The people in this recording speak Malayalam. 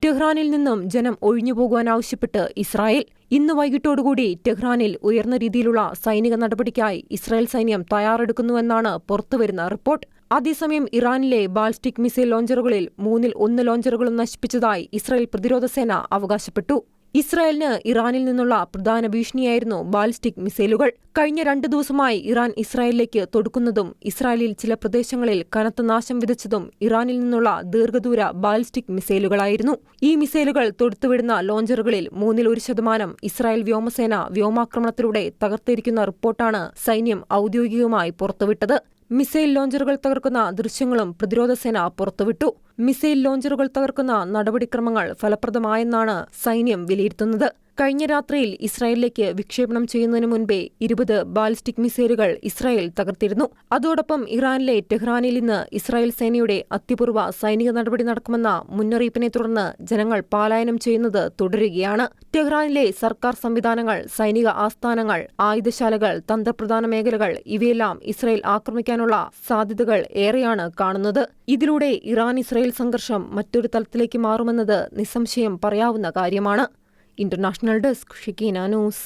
ടെഹ്റാനിൽ നിന്നും ജനം ഒഴിഞ്ഞുപോകുവാനാവശ്യപ്പെട്ട് ഇസ്രായേൽ. ഇന്ന് വൈകിട്ടോടുകൂടി ടെഹ്റാനിൽ ഉയർന്ന രീതിയിലുള്ള സൈനിക നടപടിക്കായി ഇസ്രായേൽ സൈന്യം തയ്യാറെടുക്കുന്നുവെന്നാണ് പുറത്തുവരുന്ന റിപ്പോർട്ട്. അതേസമയം ഇറാനിലെ ബാലിസ്റ്റിക് മിസൈൽ ലോഞ്ചറുകളിൽ 1 ലോഞ്ചറുകളും നശിപ്പിച്ചതായി ഇസ്രായേൽ പ്രതിരോധ സേന അവകാശപ്പെട്ടു. ഇസ്രായേലിന് ഇറാനിൽ നിന്നുള്ള പ്രധാന ഭീഷണിയായിരുന്നു ബാലിസ്റ്റിക് മിസൈലുകൾ. കഴിഞ്ഞ 2 ദിവസമായി ഇറാൻ ഇസ്രായേലിലേക്ക് തൊടുക്കുന്നതും ഇസ്രായേലിൽ ചില പ്രദേശങ്ങളിൽ കനത്ത നാശം വിതച്ചതും ഇറാനിൽ നിന്നുള്ള ദീർഘദൂര ബാലിസ്റ്റിക് മിസൈലുകളായിരുന്നു. ഈ മിസൈലുകൾ തൊടുത്തുവിടുന്ന ലോഞ്ചറുകളിൽ 1% ഇസ്രായേൽ വ്യോമസേന വ്യോമാക്രമണത്തിലൂടെ തകർത്തിരിക്കുന്ന റിപ്പോർട്ടാണ് സൈന്യം ഔദ്യോഗികമായി പുറത്തുവിട്ടത്. മിസൈൽ ലോഞ്ചറുകൾ തകർക്കുന്ന ദൃശ്യങ്ങളും പ്രതിരോധ സേന പുറത്തുവിട്ടു. മിസൈൽ ലോഞ്ചറുകൾ തകർക്കുന്ന നടപടിക്രമങ്ങൾ ഫലപ്രദമായെന്നാണ് സൈന്യം വിലയിരുത്തുന്നത്. കഴിഞ്ഞ രാത്രിയിൽ ഇസ്രായേലിലേക്ക് വിക്ഷേപണം ചെയ്യുന്നതിന് മുൻപേ 20 ബാലിസ്റ്റിക് മിസൈലുകൾ ഇസ്രായേൽ തകർത്തിരുന്നു. അതോടൊപ്പം ഇറാനിലെ ടെഹ്റാനിൽ ഇന്ന് ഇസ്രായേൽ സേനയുടെ അത്യപൂർവ സൈനിക നടപടി നടക്കുമെന്ന മുന്നറിയിപ്പിനെ തുടർന്ന് ജനങ്ങൾ പലായനം ചെയ്യുന്നത് തുടരുകയാണ്. ടെഹ്റാനിലെ സർക്കാർ സംവിധാനങ്ങൾ, സൈനിക ആസ്ഥാനങ്ങൾ, ആയുധശാലകൾ, തന്ത്രപ്രധാന മേഖലകൾ ഇവയെല്ലാം ഇസ്രായേൽ ആക്രമിക്കാനുള്ള സാധ്യതകൾ ഏറെയാണ് കാണുന്നത്. ഇതിലൂടെ ഇറാൻ ഇസ്രായേൽ സംഘർഷം മറ്റൊരു തലത്തിലേക്ക് മാറുമെന്നത് നിസ്സംശയം പറയാവുന്ന കാര്യമാണ്. International desk, Shekinah news.